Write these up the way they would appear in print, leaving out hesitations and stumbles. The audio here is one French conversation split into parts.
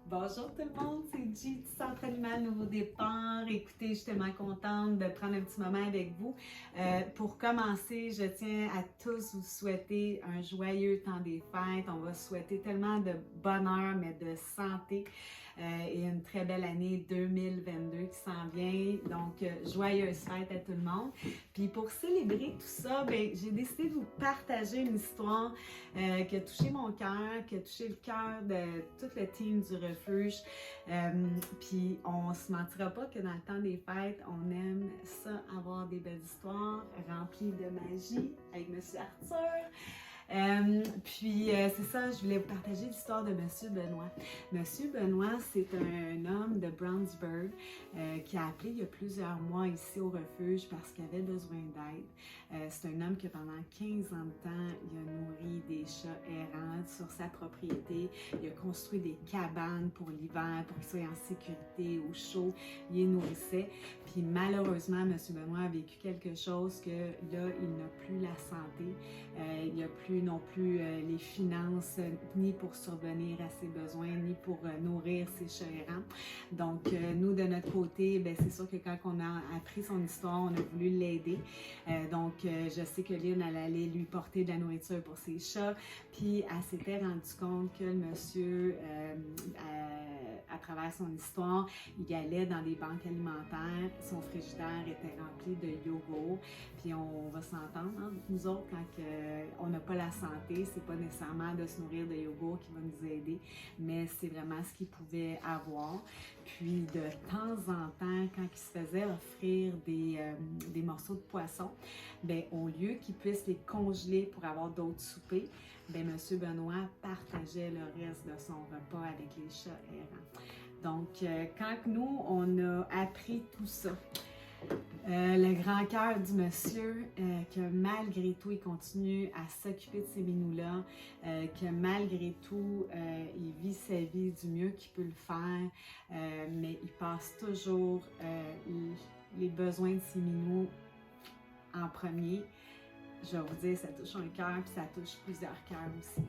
Bonjour tout le monde, c'est G du Centre Animal Nouveau Départ. Écoutez, je suis tellement contente de prendre un petit moment avec vous. Pour commencer, je tiens à tous vous souhaiter un joyeux temps des fêtes. On va souhaiter tellement de bonheur, mais de santé et une très belle année 2022 qui s'en vient. Donc, joyeuses fêtes à tout le monde. Puis pour célébrer tout ça, j'ai décidé de vous partager une histoire qui a touché mon cœur, qui a touché le cœur de tout le team du refuge. Puis on se mentira pas que dans le temps des fêtes, on aime ça, avoir des belles histoires remplies de magie avec Monsieur Arthur. C'est ça, je voulais vous partager l'histoire de Monsieur Benoît. Monsieur Benoît, c'est un homme de Brownsburg qui a appelé il y a plusieurs mois ici au refuge parce qu'il avait besoin d'aide. C'est un homme qui pendant 15 ans de temps, il a nourri des chats errants sur sa propriété. Il a construit des cabanes pour l'hiver, pour qu'ils soient en sécurité, au chaud. Il les nourrissait. Puis malheureusement, Monsieur Benoît a vécu quelque chose que là, il n'a plus la santé. Il n'y a plus non plus les finances, ni pour survenir à ses besoins, ni pour nourrir ses chats errants. Donc, nous, de notre côté, c'est sûr que quand on a appris son histoire, on a voulu l'aider. Je sais que Lynn, elle allait lui porter de la nourriture pour ses chats. Puis, elle s'était rendue compte que le monsieur, à travers son histoire, il allait dans des banques alimentaires. Son frigidaire était rempli de yogourt. Puis, on va s'entendre, hein, nous autres, quand on n'a pas la santé, c'est pas nécessairement de se nourrir de yogourt qui va nous aider, mais c'est vraiment ce qu'il pouvait avoir. Puis de temps en temps, quand il se faisait offrir des morceaux de poisson, au lieu qu'il puisse les congeler pour avoir d'autres soupers, M. Benoît partageait le reste de son repas avec les chats errants. Donc, quand nous, on a appris tout ça, le grand cœur du monsieur, que malgré tout, il continue à s'occuper de ces minous-là, que malgré tout, il vit sa vie du mieux qu'il peut le faire, mais il passe toujours les besoins de ses minous en premier. Je vais vous dire, ça touche un cœur, puis ça touche plusieurs cœurs aussi.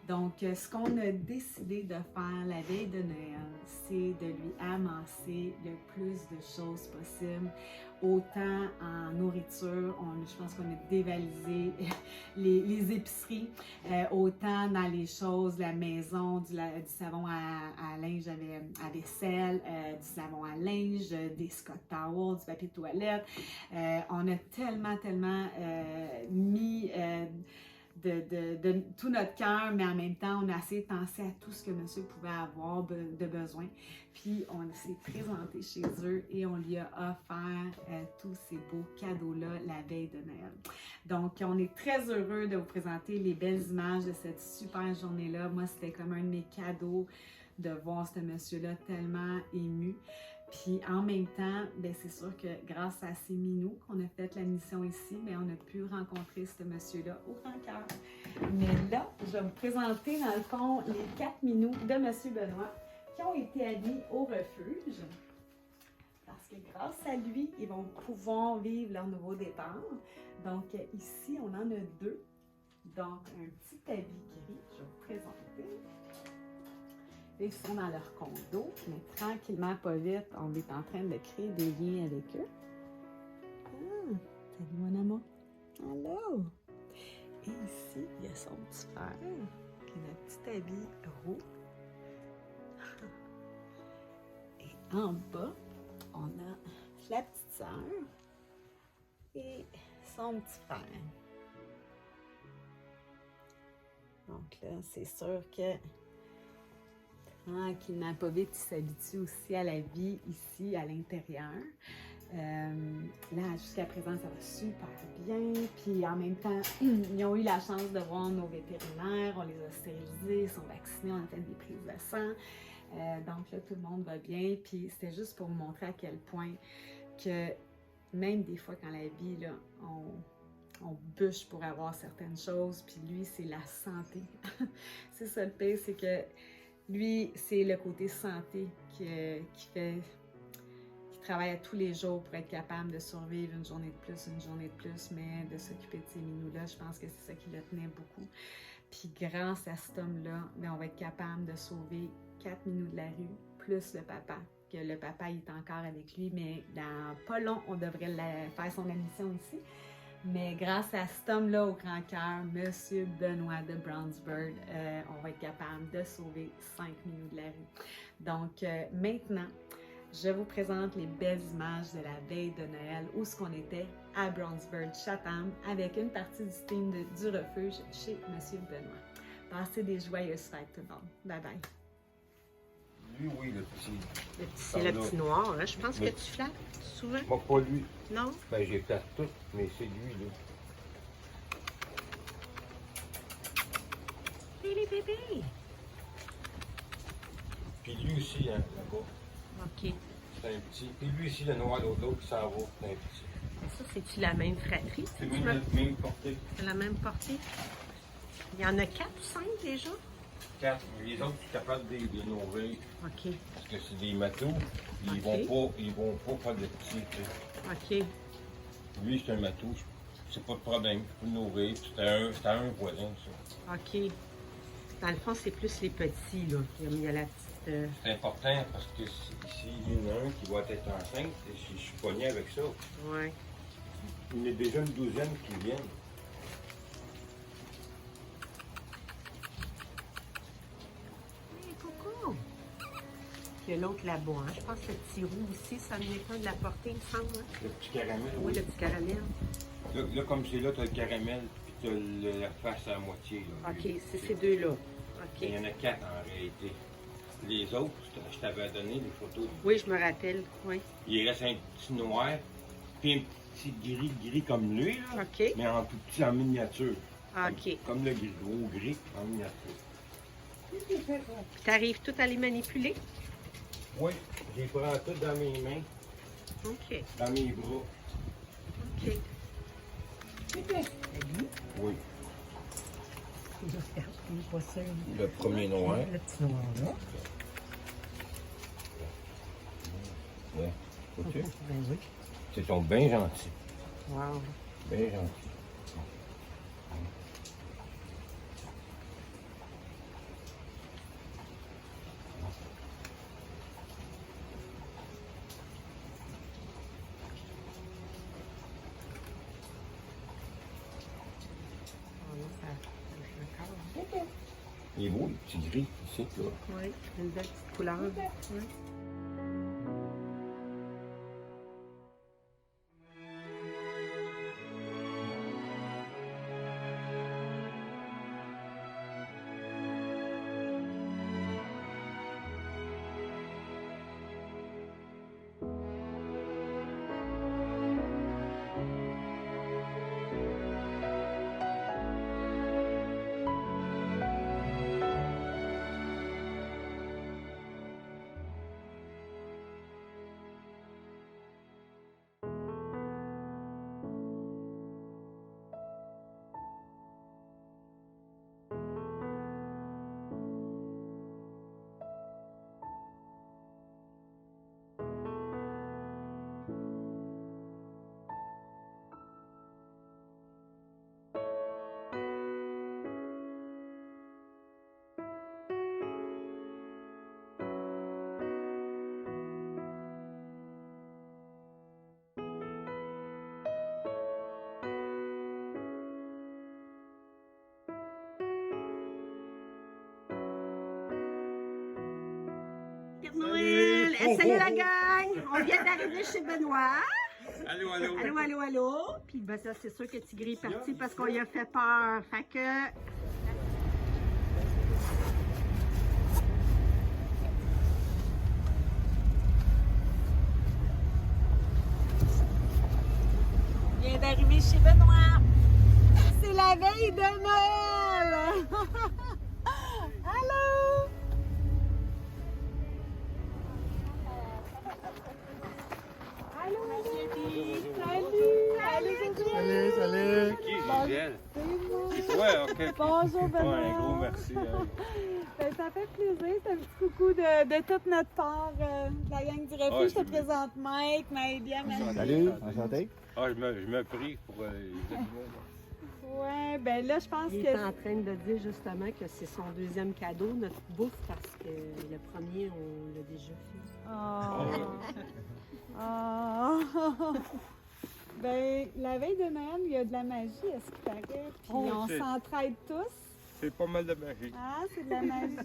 Donc, ce qu'on a décidé de faire la veille de Noël, c'est de lui amasser le plus de choses possible. Autant en nourriture, je pense qu'on a dévalisé les épiceries, autant dans les choses, la maison, du savon à linge à vaisselle, du savon à linge, des Scott Towels, du papier de toilette. On a tellement mis de tout notre cœur, mais en même temps, on a essayé de penser à tout ce que monsieur pouvait avoir de besoin. Puis, on s'est présenté chez eux et on lui a offert tous ces beaux cadeaux-là la veille de Noël. Donc, on est très heureux de vous présenter les belles images de cette super journée-là. Moi, c'était comme un de mes cadeaux de voir ce monsieur-là tellement ému. Puis en même temps, c'est sûr que grâce à ces minous qu'on a fait la mission ici, on a pu rencontrer ce monsieur-là au grand cœur. Mais là, je vais vous présenter dans le fond les 4 minous de monsieur Benoît qui ont été admis au refuge. Parce que grâce à lui, ils vont pouvoir vivre leur nouveau départ. Donc ici, on en a 2. Donc un petit habit gris, je vais vous présenter. Ils sont dans leur condo, mais tranquillement, pas vite, on est en train de créer des liens avec eux. Ah, salut mon amour. Allô! Et ici, il y a son petit frère, qui a notre petit habit roux. Et en bas, on a la petite sœur et son petit frère. Donc là, c'est sûr que tranquillement, pas vite, il s'habitue aussi à la vie ici, à l'intérieur. Là, jusqu'à présent, ça va super bien. Puis en même temps, ils ont eu la chance de voir nos vétérinaires. On les a stérilisés, ils sont vaccinés, on a fait des prises de sang. Donc là, tout le monde va bien. Puis c'était juste pour vous montrer à quel point que même des fois, quand la vie, là, on bûche pour avoir certaines choses. Puis lui, c'est la santé. C'est ça le pire, c'est que lui, c'est le côté santé qui travaille à tous les jours pour être capable de survivre une journée de plus, mais de s'occuper de ces minous-là. Je pense que c'est ça qui le tenait beaucoup. Puis grâce à cet homme-là, on va être capable de sauver 4 minous de la rue, plus le papa. Que le papa il est encore avec lui, mais dans pas long, on devrait faire son admission ici. Mais grâce à cet homme-là au grand cœur, Monsieur Benoît de Brownsburg, on va être capable de sauver 5 minous de la rue. Donc maintenant, je vous présente les belles images de la veille de Noël où ce qu'on était à Brownsburg, Chatham, avec une partie du team du refuge chez Monsieur Benoît. Passez des joyeuses fêtes tout le monde. Bye bye. Lui, oui, le petit. C'est le petit noir, hein? Je pense que tu flattes souvent. Moi, pas lui. Non? Ben, j'ai flatte tout, mais c'est lui, là. Les bébés! Puis lui aussi, hein, là-bas. OK. C'est un petit. Puis lui aussi, le noir, l'autre, qui s'en va, c'est un petit. Ça, c'est-tu la même fratrie? C'est même portée. C'est la même portée? Il y en a 4 ou 5 déjà? 4. Les autres, je suis capable de les nourrir. OK. Parce que c'est des matous. Ils Ok. vont pas faire de petits, tu sais. OK. Lui, c'est un matou. C'est pas de problème. Je peux le nourrir. C'était un voisin, ça. OK. Dans le fond, c'est plus les petits, là. Il y a la petite... C'est important parce que s'il y en a un qui va être enceinte, je suis pogné avec ça. Ouais. Il y en a déjà une douzaine qui viennent. Hey, coucou! Puis il y a l'autre là-bas, hein. Je pense que le petit roux aussi, ça venait pas de la portée, il me semble. Hein? Le petit caramel. Oui, le petit caramel. Là comme c'est là, tu as le caramel puis tu as la face à moitié. Là. OK, c'est ces deux-là. Il y OK. en a 4 en réalité. Les autres, je t'avais donné des photos. Oui, je me rappelle. Oui. Il reste un petit noir, puis un petit gris comme lui, là, OK. mais en tout petit en miniature. OK. Comme le gros gris en miniature. Puis t'arrives tout à les manipuler? Oui, je les prends toutes dans mes mains, OK. dans mes bras. OK. Oui. Regarde, il est pas seul. Le premier noir. Le petit noir, là. Ouais. Vois-tu? Ben oui. Ils sont bien gentils. Wow. Bien gentils. Il est beau, le petit gris, ici, là. Oui, une belle petite couleur. Oui. Noël! Salut la gang! On vient d'arriver chez Benoît. Allô, allô. Allô, allô, allô. Puis ben ça, c'est sûr que Tigri est parti parce qu'on lui a fait peur. Fait que... On vient d'arriver chez Benoît. C'est la veille de Noël! Allô! Allô, Salut! Salut! Salut. Qui, Gisèle? C'est toi, ok. Bonjour, Ouais, Benoît. un gros merci. Hein. Ben, ça fait plaisir. C'est un petit coucou de toute notre part, de la gang du refuge. Ah, Je te présente Mike, Maëlia, Marie. Salut, enchanté. Ah, je me prie pour les animaux. Ouais, ben là, je pense Il que... est en train de dire justement que c'est son deuxième cadeau, notre bouffe, parce que le premier, on l'a déjà fait. Oh. Ben, la veille de Noël, il y a de la magie, à ce qui paraît. Puis Oh, on c'est- s'entraide tous. C'est pas mal de magie. Ah, c'est de la magie.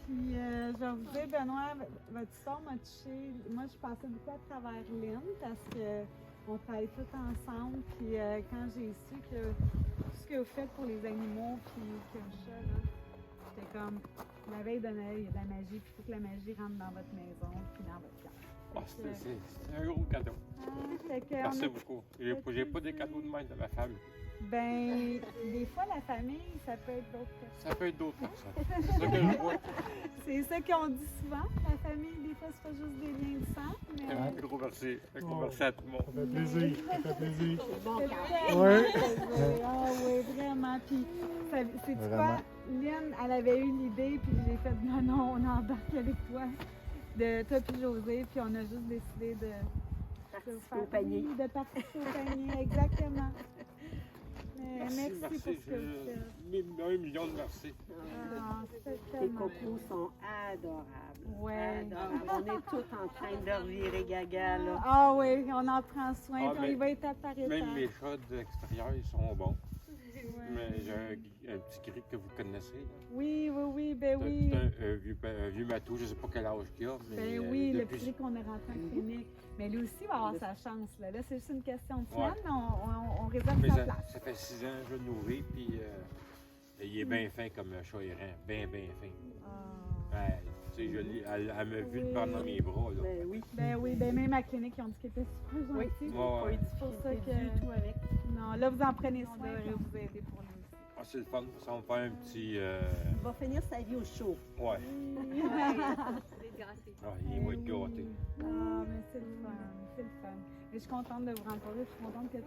Puis, je vais vous dire, Benoît, votre histoire m'a touchée. Moi, je passais beaucoup à travers Lynn parce qu'on travaille tous ensemble. Puis, quand j'ai su que tout ce que vous faites pour les animaux, puis que le chat, là, c'était comme la veille de Noël, il y a de la magie. Puis, il faut que la magie rentre dans votre maison, puis dans votre cœur. Ah, c'est un gros cadeau. Fait que Merci on a- beaucoup. J'ai pas des cadeaux de même de ma femme. Ben, des fois, la famille, ça peut être d'autres personnes. Ça peut être d'autres personnes. C'est ça que je vois. C'est ça qu'on dit souvent. La famille, des fois, c'est pas juste des liens de sang. Mais... Un gros merci. Un gros merci à tout le monde. Ça fait plaisir, ça fait plaisir. C'est bon, C'est Carl. Ouais. Ah oui, vraiment. Puis, sais-tu quoi? Vraiment. Lynn, elle avait eu l'idée, puis j'ai fait non, on embarque avec toi. De toi puis José, puis on a juste décidé de Participer au panier. Oui, de participer au panier, exactement. Merci pour ce que vous faites. Un million de merci. Ah, c'est Tes tellement cocos sont adorables. Ouais. Adorables. On est tous en train de revirer gaga, là. Ah oui, on en prend soin, Ah, puis on mais y va étape par étape. Même mes chats de l'extérieur, ils sont bons. Ouais. Mais j'ai un petit gris que vous connaissez. Là. Oui, ben oui. C'est un vieux matou, je ne sais pas quel âge il a. Mais Ben oui, le depuis- petit qu'on a rentré en clinique. Mais lui aussi va avoir sa chance. Là, c'est juste une question de semaine, Ouais. mais on réserve Mais sa ça, place. ça fait 6 ans que je le nourris, puis il est bien fin comme un chat errant. Bien fin. Ah. Ouais, tu sais, elle m'a vu le prendre dans mes bras. Là. Ben oui. Ben même à la clinique, ils ont dit qu'il était super Oui. gentil. Ouais. C'est pour ça Pas que... du tout avec. Non, là, vous en prenez soin, puis on vous aider pour lui aussi. Ah, c'est le fun, ça va me faire un petit. Il va finir sa vie au chaud. Ouais. Ah, il va être gâté. Ah, mais c'est le fun, c'est le fun. Et je suis contente de vous rencontrer, je suis contente que la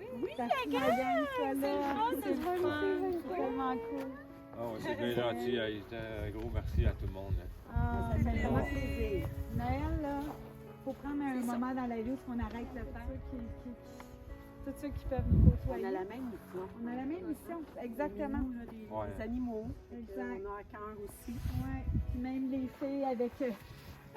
gang soit là. C'est le fun, c'est tellement cool. Ah, ouais, c'est bien gentil. Hey, un gros merci à tout le monde. Ah, Ça fait mais vraiment plaisir. Noël, là, faut prendre un C'est ça. moment dans la vie où on arrête le temps. Tous ceux qui peuvent nous côtoyer. On a la même mission. On a la même mission, exactement. Nous, là, des Ouais. animaux. Exact. On a un cœur aussi. Ouais. Puis même les filles avec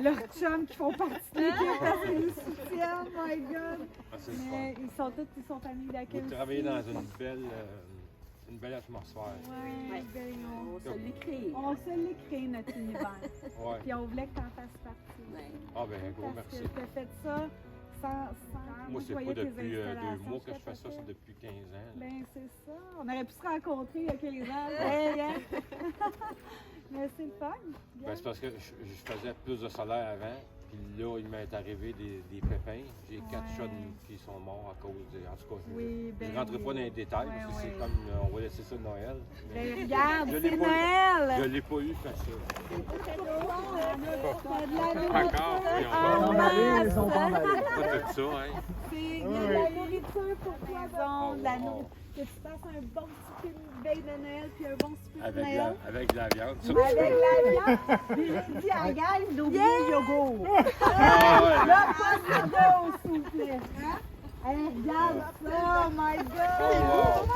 leurs chums qui font partie de l'équipe parce qu'ils nous soutiennent, my God. Ah, c'est le Mais fun. ils sont famille d'accueil. Vous travaillez dans une belle atmosphère. Ouais, Ouais. ben, On se l'écrit. on se l'est créé notre univers. Ouais. Puis on voulait que tu en fasses partie. Ouais. Ah, ben, un gros Parce merci. que tu as fait ça sans Moi, c'est je pas voyais tes depuis 2 installations, mois que je fais capotais. ça, c'est depuis 15 ans. là. Ben, c'est ça. On aurait pu se rencontrer il y a 15 ans. Hey, hein? Mais c'est le fun. Ben, c'est parce que je faisais plus de salaire avant, puis là, il m'est arrivé des pépins. J'ai 4 Ouais. chats qui sont morts à cause de. En tout cas, Oui, je ben ne rentrerai oui. pas dans les détails, Ouais, parce que ouais. c'est comme. On va laisser ça de Noël. mais Ben, regarde, je l'ai c'est pas eu. Noël! Je ne l'ai pas eu facile. T'as de la Encore, nourriture. et Ah, on Emballés, mince. ils sont emballés. Pas tout ça, hein. Il y a de la nourriture pour toi, bon, de la nourriture. Que tu fasses un bon souper de veille de Noël, puis un bon souper de Avec Noël. de la viande. Ça, Avec la viande. Puis j'ai dit à Gaël d'oublier le yogourt. Ah, ouais. Là, pas de yogourt, s'il vous plaît. Hein? Hey, regarde ça, oh my God!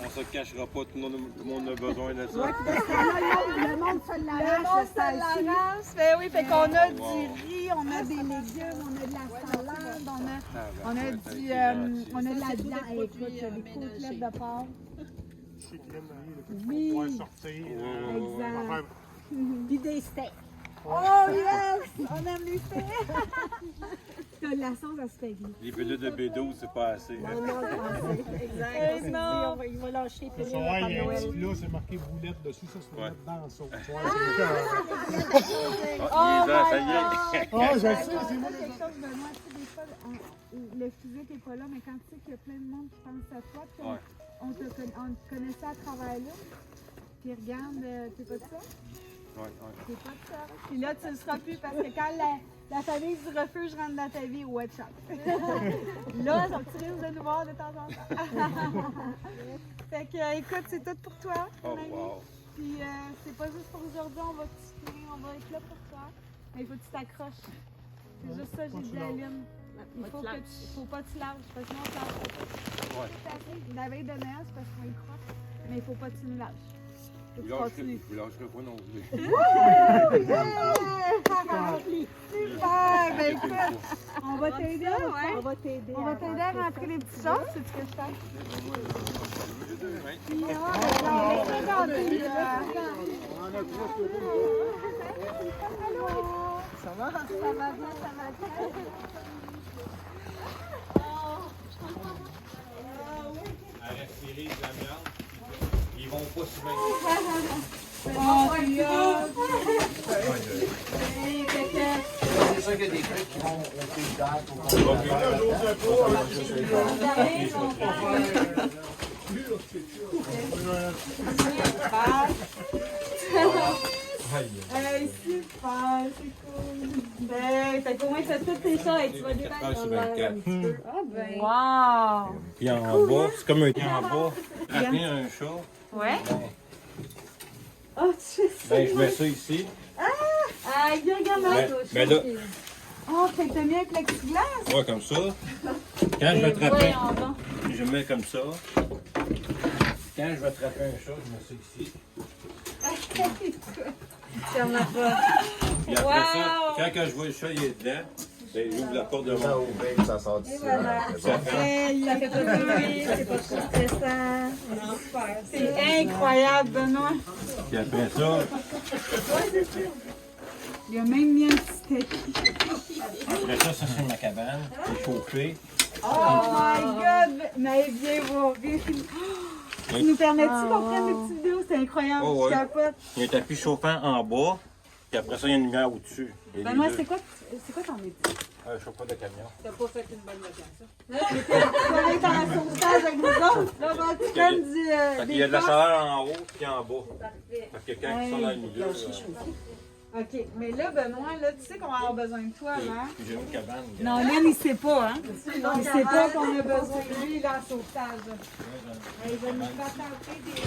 On se cachera pas, tout le monde a besoin de ça. Le monde se Le l'arrache, monde le se salle-ci. l'arrache. Ben oui, fait qu'on a Wow. du riz, on a des légumes, on a de la salade, on a Ouais, du, c'est gentil. on a de la c'est tous des viande. Hey, écoute, produits, il y a des ménagers. côtelettes de porc. Chez Glenn Marie, là, que tu Oui. vas pouvoir sortir. Exact. Faire- Puis des steaks. Oh yes! On aime les steaks! T'as de la sauce à spaghetti. Les pilules de B12, c'est pas assez. Non, non, exact. Hey, On s'est dit, non. il va lâcher Ce les soir, il y a un Noël. petit plat, c'est marqué boulette dessus, ça, c'est Ouais. mettre dans la sauce. Ce soir, c'est le cœur. Ah, Oh ça my y est. Ah, je sais, C'est c'est moi. quelque chose, Benoît, tu sais, des fois, le physique n'est pas là, mais quand tu sais qu'il y a plein de monde qui pense à toi, puis Ouais. on te connaissait à travers là, puis regarde, t'es pas de ça? Ouais. T'es pas de ça. Puis là, tu le seras plus parce que quand la famille du refuge rentre dans ta vie, watch out. Là, tu risques de nous voir de temps en temps. Fait que, écoute, c'est tout pour toi, Oh, mon ami. wow. Puis c'est pas juste pour aujourd'hui, on va te soutenir, on va être là pour toi. Mais il faut que tu t'accroches. C'est juste ça, j'ai dit à Lynn. Il faut pas que tu lâches, parce que sinon ça va. Ouais. La veille de Noël, c'est parce qu'on y croit. Mais il faut pas que tu nous lâches. Faut que tu continues. Je lâcherai pas non plus. Super! Ben écoute, on va t'aider. On va t'aider. On va t'aider à rentrer les petites choses, c'est ce que je fais. Puis, ça va bien, ça va bien. À respirer de la merde. Ils vont pas si bien. C'est sûr qu'il y a des trucs qui vont au pays d'air pour Hey, super, c'est cool. Ben, fait qu'au moins, t'as toutes tes choses et tu vas détailler. 24 heures sur 24. Ah ben. Wow! Puis en bas, c'est comme un truc en bas. Attraper un chat. Ouais? Oh, tu fais ça! Ben, je mets ça ici. Ah, regarde, Mais là, oh, fait que t'as mis un plexiglas? ouais, comme ça. Quand je vais attraper, Voyons donc. je mets comme ça. Quand je vais attraper un chat, je mets ça ici. Ferme la porte. Puis après ça, quand je vois le chat, il est dedans, ben, j'ouvre la porte de ça mon. ouvert, ça sort d'ici. Voilà. Ça fait- Hey, ça fait pas de bruit, c'est pas trop stressant. C'est incroyable, Benoît. Puis après ça, Il a même mis un petit tapis. après ça, ça c'est ma cabane. C'est chauffé. Oh my God! Mais viens voir, viens filmer. Tu nous permets-tu qu'on prenne des petites vidéos? C'est incroyable, Oh, je ouais. capote. Il y a un tapis chauffant en bas. Puis après ça, il y a une lumière au-dessus. Et les Benoît, deux. c'est quoi ton métier? Chauffeur de camion. T'as pas fait une bonne location. Tu vas être en sauvetage avec nous autres. Là, tu prends du. Fait qu'il y a de la chaleur en haut puis en bas. Fait que quand ils sont dans le milieu, OK, mais là, Benoît, là, tu sais qu'on va avoir besoin de toi, hein? j'ai une cabane. Non, Len, il sait pas, hein? Il sait pas qu'on a besoin de lui, il est en sauvetage. Il va nous raconter des.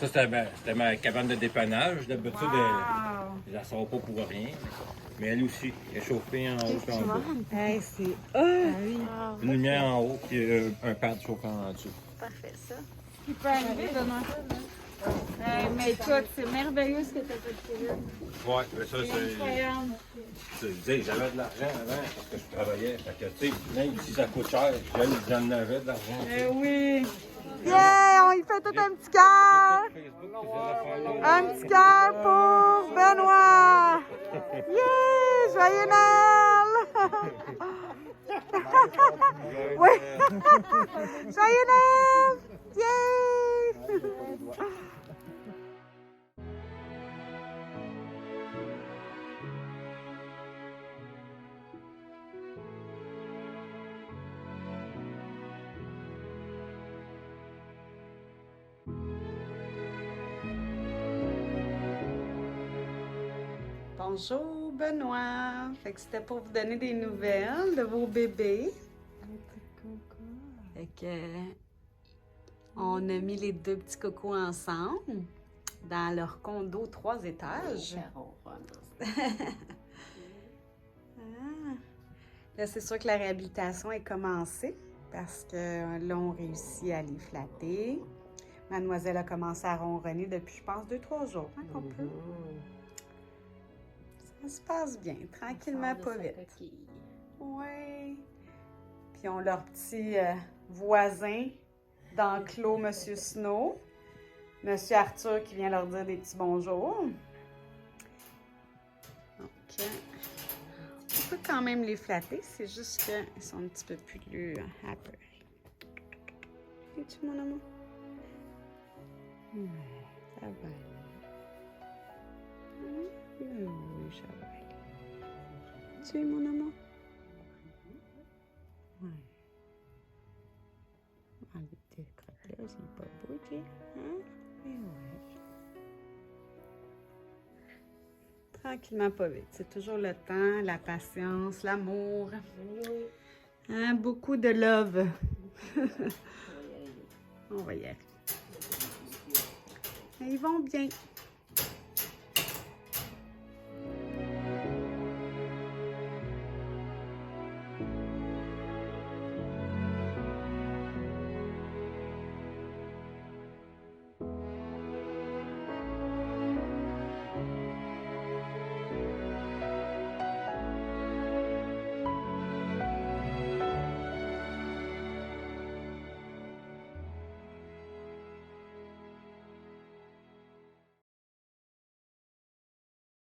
Ça, c'était ma cabane de dépannage. D'habitude, je la sors pas pour rien. Mais elle aussi, elle est chauffée en haut et en bas. Hey, c'est. Une lumière en haut puis un pad chauffant en dessous. Parfait, ça. Il peut arriver, Benoît. Hey, mais écoute, c'est merveilleux ce que tu as fait de Kevin. Ouais, mais ça, C'est incroyable. j'avais de l'argent avant parce que je travaillais. Fait que, tu sais, même si ça coûte cher, j'en avais de l'argent. Eh oui. Yeah, on y fait tout un petit cœur. Un petit cœur pour Benoît. Yeah, joyeux Noël. Oui. Joyeux Noël. Yeah. Bonjour Benoît. Fait que c'était pour vous donner des nouvelles de vos bébés. Fait que on a mis les deux petits cocos ensemble dans leur condo 3 étages. Là, c'est sûr que la réhabilitation est commencée parce que là, on réussit à les flatter. Mademoiselle a commencé à ronronner depuis, je pense, 2-3 jours. Hein, qu'on peut. Ça se passe bien, tranquillement, pas vite. Oui. Puis on leur petit voisin d'enclos, M. Snow. M. Arthur qui vient leur dire des petits bonjours. Donc, on peut quand même les flatter, c'est juste qu'ils sont un petit peu plus happy. Es-tu mon amour? Ça va aller. Oui, ça va aller. Tu es mon amour? Oui. Ah, les petits crottes là, c'est pas beau, tu sais? Hein? Mais ouais. Tranquillement, pas vite. C'est toujours le temps, la patience, l'amour. Hein? Beaucoup de love. On va y aller. Ils vont bien.